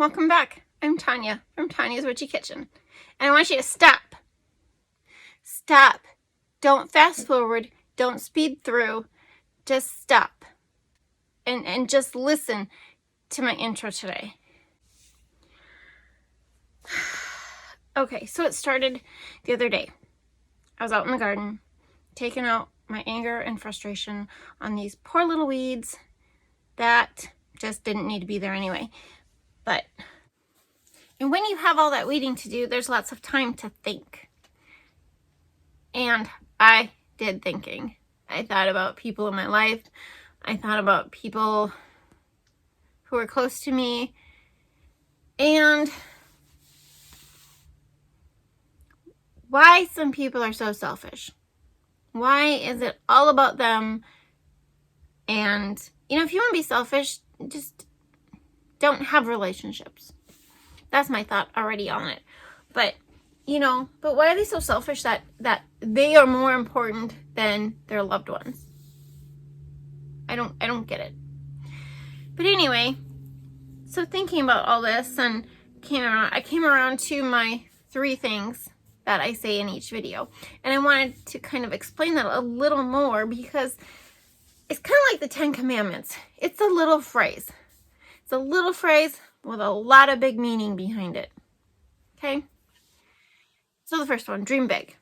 welcome back. I'm Tonya from Tonya's Witchy Kitchen, and I want you to stop. Stop. Don't fast forward. Don't speed through. Just stop and just listen to my intro today. Okay, so it started the other day. I was out in the garden, taking out my anger and frustration on these poor little weeds that just didn't need to be there anyway. And when you have all that weeding to do, there's lots of time to think. And I did thinking. I thought about people in my life. I thought about people who were close to me. And why some people are so selfish. Why is it all about them? And, if you want to be selfish, just don't have relationships. That's my thought already on it. But why are they so selfish that they are more important than their loved ones? I don't get it. But anyway, so thinking about all this and I came around to my 3 things that I say in each video. And I wanted to kind of explain that a little more because it's kind of like the 10 Commandments. It's a little phrase. It's a little phrase with a lot of big meaning behind it. Okay? So the first one, dream big.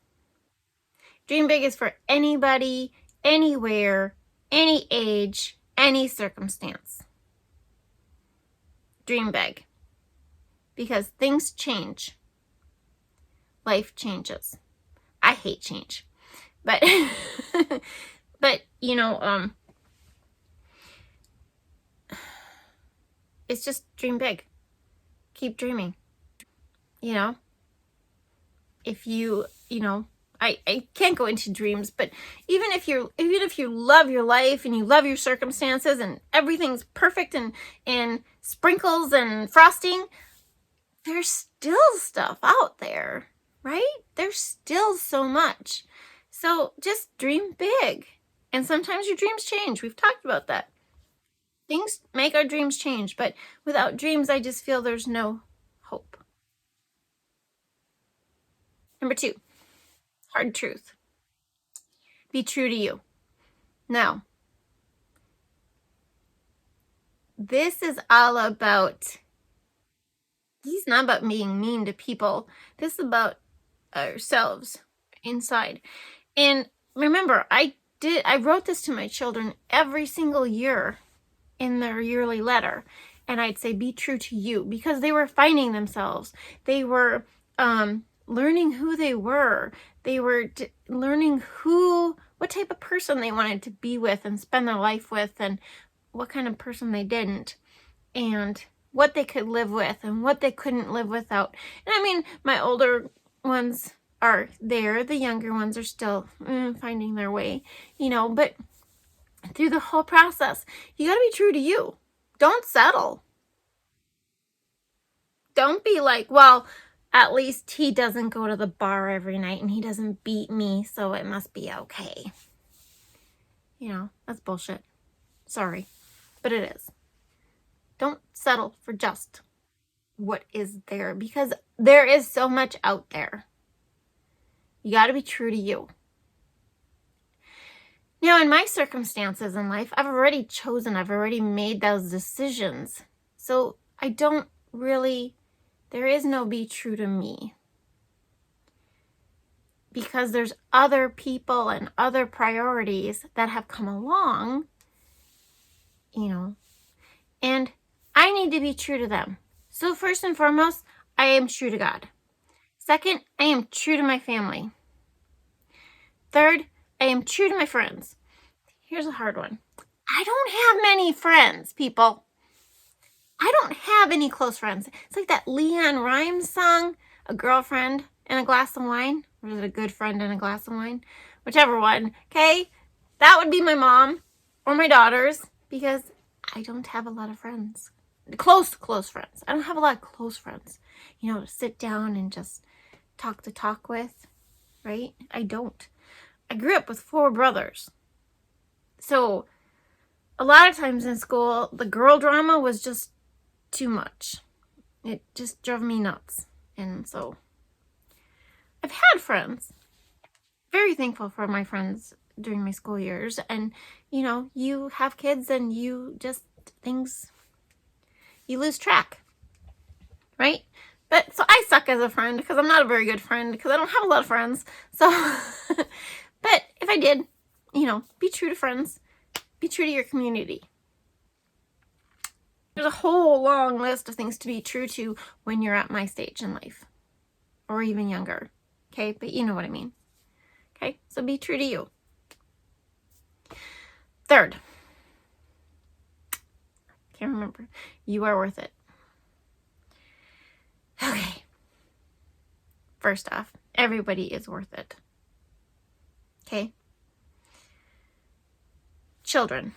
Dream big is for anybody, anywhere, any age, any circumstance. Dream big. Because things change. Life changes. I hate change. But, it's just dream big. Keep dreaming. If you I can't go into dreams, but even if you love your life and you love your circumstances and everything's perfect and sprinkles and frosting, there's still stuff out there, right? There's still so much. So just dream big. And sometimes your dreams change. We've talked about that. Things make our dreams change, but without dreams, I just feel there's no hope. Number 2, hard truth. Be true to you. Now, this is all about, this is not about being mean to people. This is about ourselves inside. And remember, I wrote this to my children every single year in their yearly letter. And I'd say, be true to you, because they were finding themselves. They were learning who they were. They were learning what type of person they wanted to be with and spend their life with, and what kind of person they didn't, and what they could live with and what they couldn't live without. And I mean, my older ones are there. The younger ones are still finding their way, but through the whole process, you got to be true to you. Don't settle. Don't be like, well, at least he doesn't go to the bar every night and he doesn't beat me, so it must be okay. That's bullshit. Sorry, but it is. Don't settle for just what is there, because there is so much out there. You got to be true to you. Now, in my circumstances in life, I've already made those decisions. So there is no be true to me. Because there's other people and other priorities that have come along, and I need to be true to them. So first and foremost, I am true to God. Second, I am true to my family. Third, I am true to my friends. Here's a hard one. I don't have many friends, people. I don't have any close friends. It's like that Leanne Rimes song, A Girlfriend and a Glass of Wine. Or is it A Good Friend and a Glass of Wine? Whichever one, okay? That would be my mom or my daughters, because I don't have a lot of friends. Close friends. I don't have a lot of close friends, to sit down and just talk the talk with, right? I don't. I grew up with 4 brothers. So a lot of times in school, the girl drama was just too much. It just drove me nuts. And so I've had friends, very thankful for my friends during my school years. And, you know, you have kids and you just, things, you lose track, right? But so I suck as a friend because I'm not a very good friend because I don't have a lot of friends. So, but if I did, you know, be true to friends, be true to your community. There's a whole long list of things to be true to when you're at my stage in life, or even younger. Okay, but you know what I mean. Okay, so be true to you. Third, can't remember. You are worth it. Okay. First off, everybody is worth it. Okay? Children.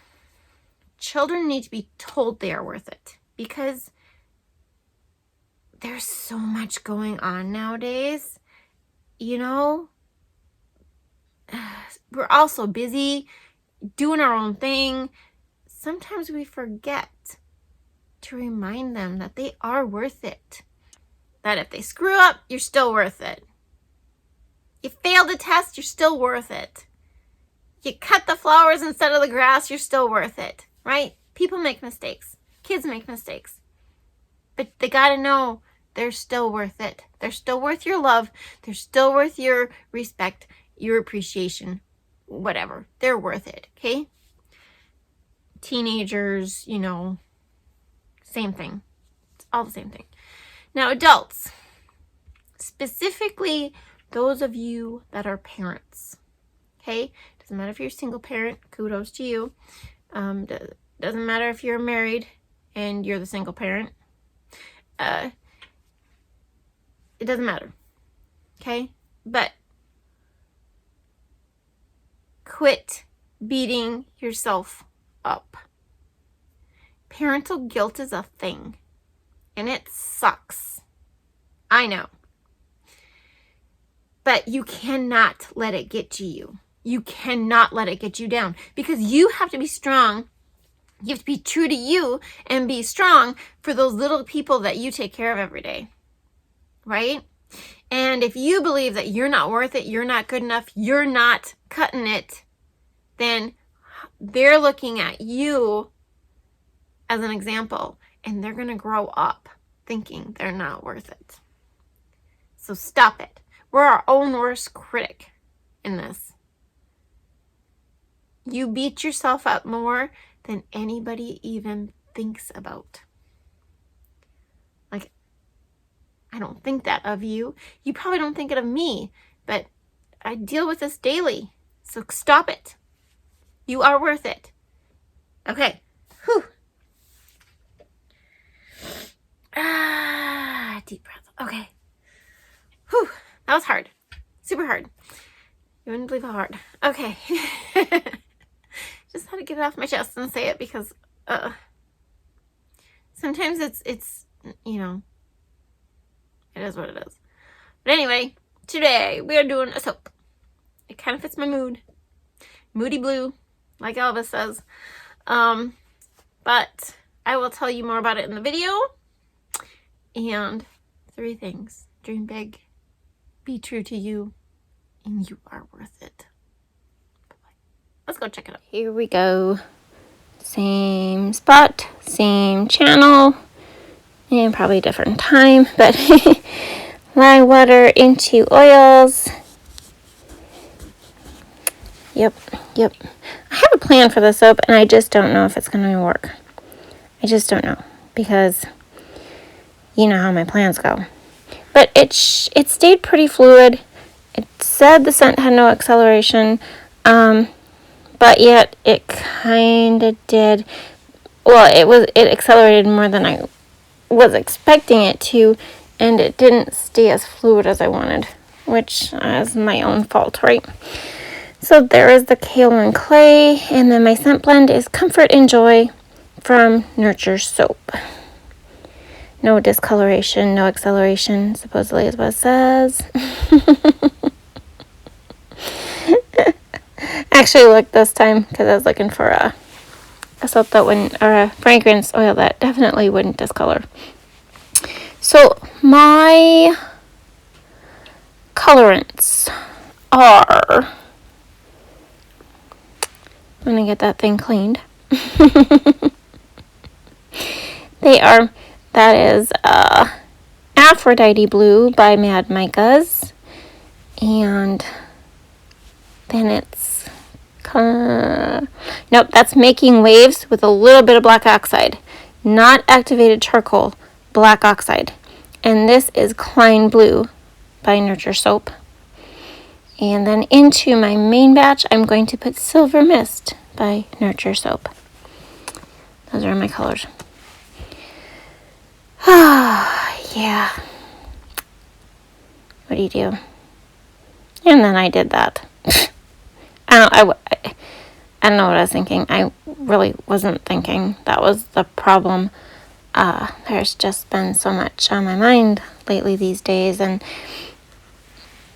Children need to be told they are worth it because there's so much going on nowadays. You know, we're all so busy doing our own thing. Sometimes we forget to remind them that they are worth it. That if they screw up, you're still worth it. You failed a test, you're still worth it. You cut the flowers instead of the grass, you're still worth it, right? People make mistakes. Kids make mistakes. But they gotta know they're still worth it. They're still worth your love. They're still worth your respect, your appreciation, whatever. They're worth it, okay? Teenagers, you know, same thing. It's all the same thing. Now, adults, specifically those of you that are parents, okay? Doesn't matter if you're a single parent, kudos to you. Doesn't matter if you're married and you're the single parent. It doesn't matter, okay? But quit beating yourself up. Parental guilt is a thing, and it sucks. I know. But you cannot let it get to you. You cannot let it get you down because you have to be strong. You have to be true to you and be strong for those little people that you take care of every day, right? And if you believe that you're not worth it, you're not good enough, you're not cutting it, then they're looking at you as an example and they're going to grow up thinking they're not worth it. So stop it. We're our own worst critic in this. You beat yourself up more than anybody even thinks about. Like, I don't think that of you. You probably don't think it of me, but I deal with this daily. So stop it. You are worth it. Okay. Whew. Deep breath. Okay. Whew. That was hard. Super hard. You wouldn't believe how hard. Okay. Just had to get it off my chest and say it because sometimes it's you know, it is what it is. But anyway, today we are doing a soap. It kind of fits my mood. Moody blue, like Elvis says. But I will tell you more about it in the video. And 3 things. Dream big. Be true to you. And you are worth it. Let's go check it out. Here we go. Same spot, same channel, and probably different time, but lye water into oils. Yep. I have a plan for the soap, and I just don't know if it's going to work. I just don't know, because you know how my plans go. But it stayed pretty fluid. It said the scent had no acceleration, but yet it kind of did. Well, it accelerated more than I was expecting it to, and it didn't stay as fluid as I wanted, which is my own fault, right? So there is the kale and clay, and then my scent blend is Comfort and Joy from Nurture Soap. No discoloration, no acceleration, supposedly is what it says. Actually looked this time because I was looking for a soap that wouldn't, or a fragrance oil that definitely wouldn't discolor. So my colorants are, I'm going to get that thing cleaned. That is Aphrodite Blue by Mad Micas. And then it's, nope, that's Making Waves with a little bit of black oxide. Not activated charcoal, black oxide. And this is Klein Blue by Nurture Soap. And then into my main batch, I'm going to put Silver Mist by Nurture Soap. Those are my colors. Yeah. What do you do? And then I did that. I don't know what I was thinking. I really wasn't thinking. That was the problem. There's just been so much on my mind lately these days. And,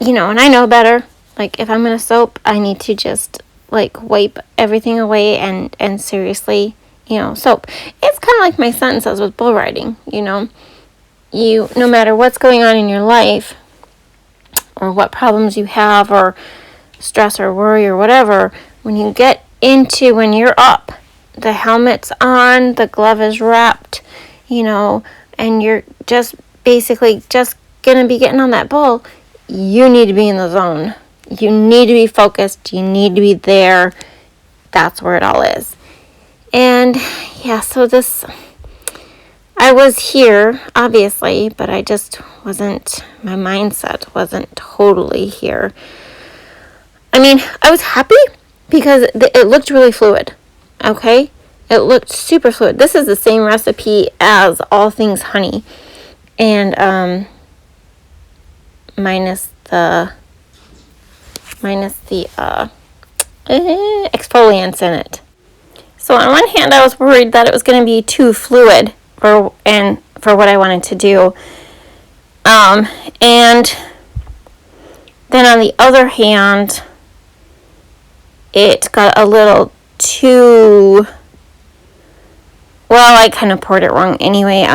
and I know better. Like, if I'm going to soap, I need to just, wipe everything away and seriously, soap. It's kind of like my son says with bull riding, no matter what's going on in your life or what problems you have or stress or worry or whatever, when you're up, the helmet's on, the glove is wrapped, and you're just basically just going to be getting on that bull, you need to be in the zone. You need to be focused. You need to be there. That's where it all is. And yeah, so I was here, obviously, but my mindset wasn't totally here. I mean, I was happy because it looked really fluid, okay? It looked super fluid. This is the same recipe as All Things Honey, and minus the exfoliants in it. So on one hand, I was worried that it was going to be too fluid for what I wanted to do. And then on the other hand, it got a little too, well, I kind of poured it wrong anyway.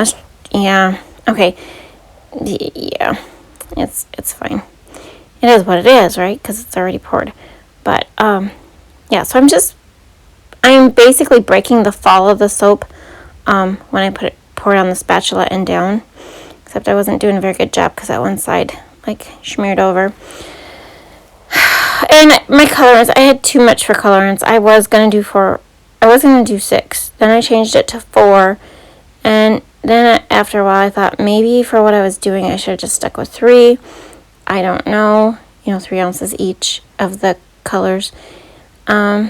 Okay. Yeah, it's fine. It is what it is, right? Because it's already poured. But, yeah, so I'm basically breaking the fall of the soap when I pour it on the spatula and down. Except I wasn't doing a very good job because that one side, smeared over. And my colorants, I had too much for colorants. I was going to do 6. Then I changed it to 4. And then after a while, I thought maybe for what I was doing, I should have just stuck with 3. I don't know. 3 ounces each of the colors. Yeah,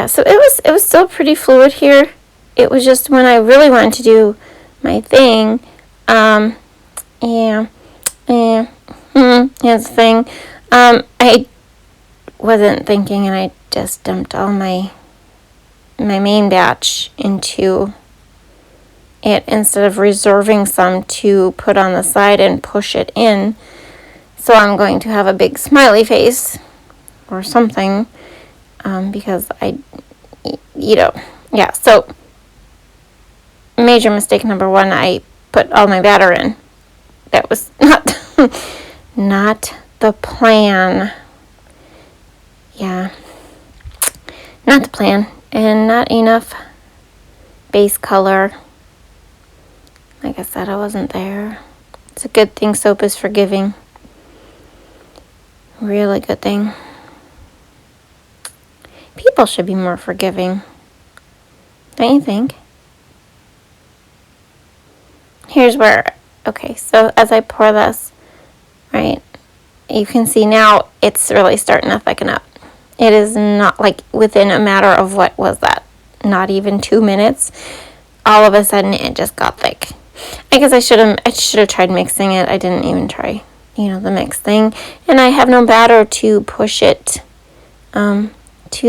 so it was still pretty fluid here. It was just when I really wanted to do my thing, here's the thing. I wasn't thinking, and I just dumped all my main batch into it instead of reserving some to put on the side and push it in. So I'm going to have a big smiley face or something, because so major mistake number 1, I put all my batter in. That was not the plan. Yeah, not the plan, and not enough base color. Like I said, I wasn't there. It's a good thing soap is forgiving. Really good thing. People should be more forgiving. Don't you think? Here's where, okay, so as I pour this, right, you can see now it's really starting to thicken up. It is not within a matter of, what was that? Not even 2 minutes. All of a sudden it just got thick. I guess I should have tried mixing it. I didn't even try, the mix thing. And I have no batter to push it to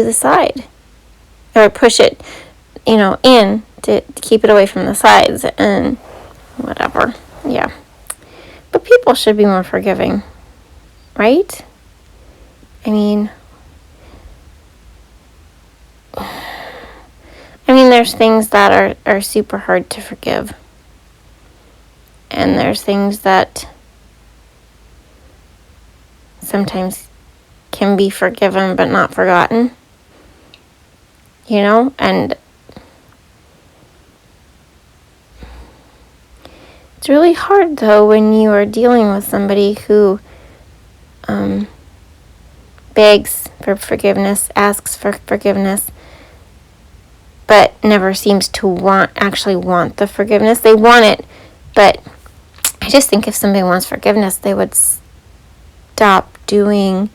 the side. Or push it, in to keep it away from the sides and whatever. Yeah. But people should be more forgiving, right? I mean, there's things that are super hard to forgive. And there's things that sometimes can be forgiven but not forgotten. You know, and it's really hard, though, when you are dealing with somebody who begs for forgiveness, asks for forgiveness, but never seems to actually want the forgiveness. They want it, but I just think if somebody wants forgiveness, they would stop doing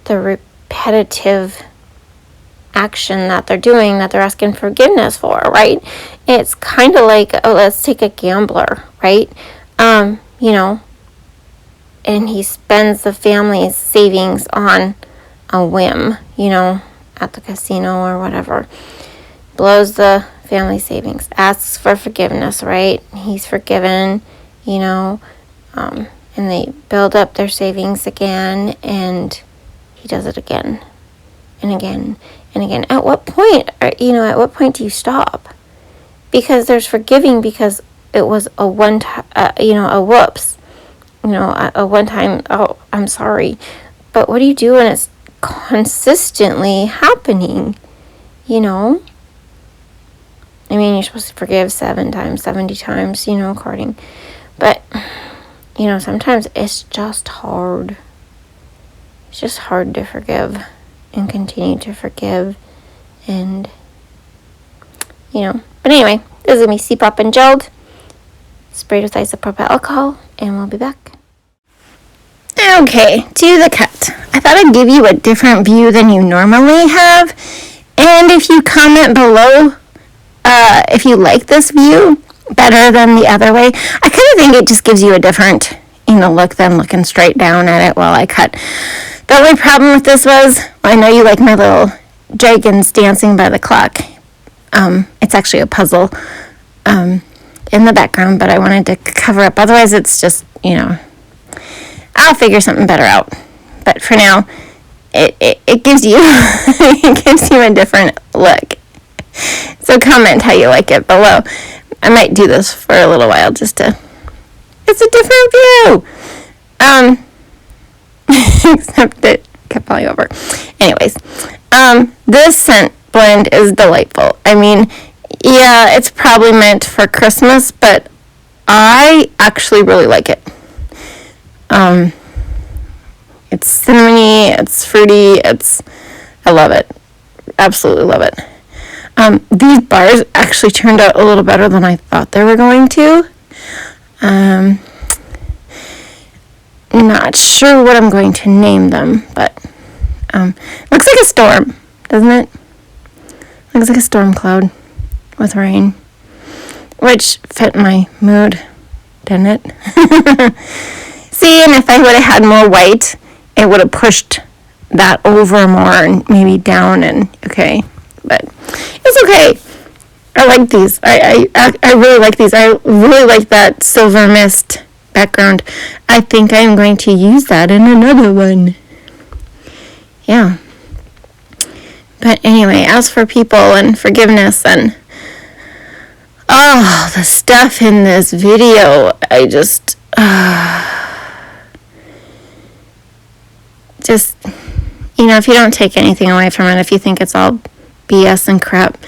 the repetitive action that they're doing, that they're asking forgiveness for, right? It's kind of like, let's take a gambler, right? You know, and he spends the family's savings on a whim, you know, at the casino or whatever. Blows the family savings, asks for forgiveness, right? He's forgiven, you know, and they build up their savings again, and he does it again and again and again. At what point, do you stop? Because there's forgiving because it was a one-time, a whoops, a one-time, oh, I'm sorry. But what do you do when it's consistently happening, you know? I mean, you're supposed to forgive 7 times, 70 times, according. But, sometimes it's just hard. It's just hard to forgive and continue to forgive. And, But anyway, this is me, C-Pop and Gelled, sprayed with isopropyl alcohol, and we'll be back. Okay, to the cut. I thought I'd give you a different view than you normally have. And if you comment below, if you like this view better than the other way, I kind of think it just gives you a different, look than looking straight down at it while I cut. The only problem with this was, I know you like my little dragons dancing by the clock. It's actually a puzzle in the background, but I wanted to cover up. Otherwise, it's just, I'll figure something better out. But for now, it gives you it gives you a different look. So comment how you like it below. I might do this for a little while it's a different view. Except it kept falling over. Anyways, this scent blend is delightful. I mean, yeah, it's probably meant for Christmas, but I actually really like it. It's cinnamony, it's fruity, I love it. Absolutely love it. These bars actually turned out a little better than I thought they were going to. Not sure what I'm going to name them, but looks like a storm, doesn't it? Looks like a storm cloud with rain, which fit my mood, didn't it? See, and if I would have had more white, it would have pushed that over more and maybe down, and okay, but it's okay. I like these. I really like these. I really like that silver mist background. I think I'm going to use that in another one. Yeah. But anyway, as for people and forgiveness and the stuff in this video, I just if you don't take anything away from it, if you think it's all BS and crap,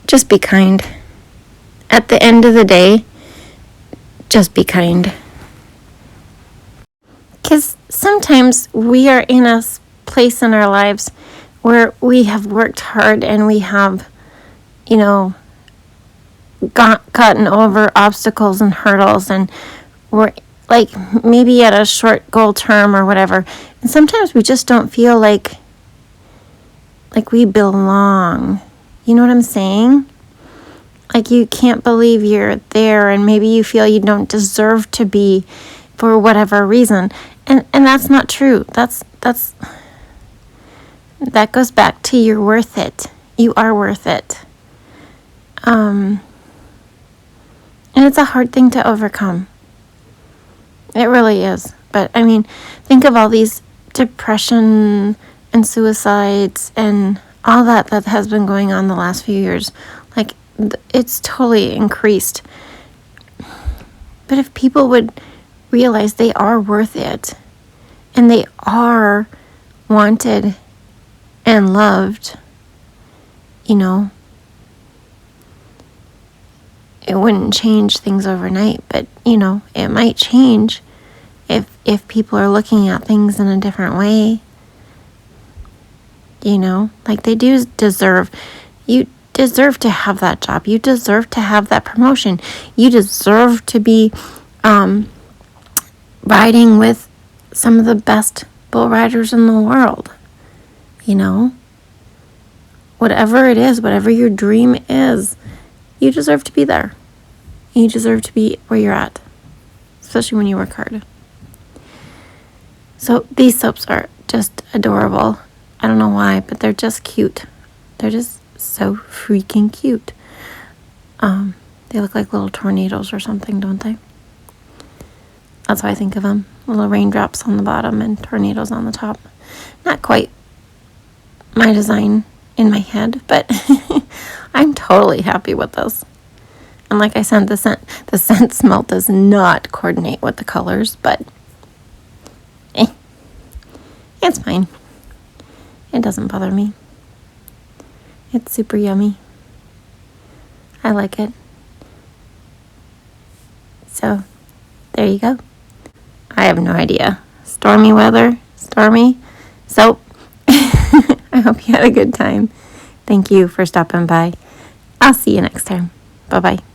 just be kind. At the end of the day, just be kind. Because sometimes we are in a place in our lives where we have worked hard and we have, gotten over obstacles and hurdles, and we're like maybe at a short goal term or whatever. And sometimes we just don't feel like we belong. You know what I'm saying? Like you can't believe you're there, and maybe you feel you don't deserve to be for whatever reason. And that's not true. That goes back to you're worth it. You are worth it. And it's a hard thing to overcome. It really is. But I mean, think of all these depression and suicides and all that has been going on the last few years. Like, it's totally increased. But if people would realize they are worth it and they are wanted and loved, you know, it wouldn't change things overnight, but, you know, it might change if people are looking at things in a different way. You know, like they do deserve, you deserve to have that job. You deserve to have that promotion. You deserve to be riding with some of the best bull riders in the world. You know, whatever it is, whatever your dream is, you deserve to be there. You deserve to be where you're at, especially when you work hard. So these soaps are just adorable. I don't know why, but they're just cute. They're just so freaking cute. They look like little tornadoes or something, don't they? That's how I think of them. Little raindrops on the bottom and tornadoes on the top. Not quite my design in my head, but I'm totally happy with this. And like I said, the scent smell does not coordinate with the colors, but it's fine. It doesn't bother me. It's super yummy. I like it. So, there you go. I have no idea. Stormy weather, stormy soap. I hope you had a good time. Thank you for stopping by. I'll see you next time. Bye-bye.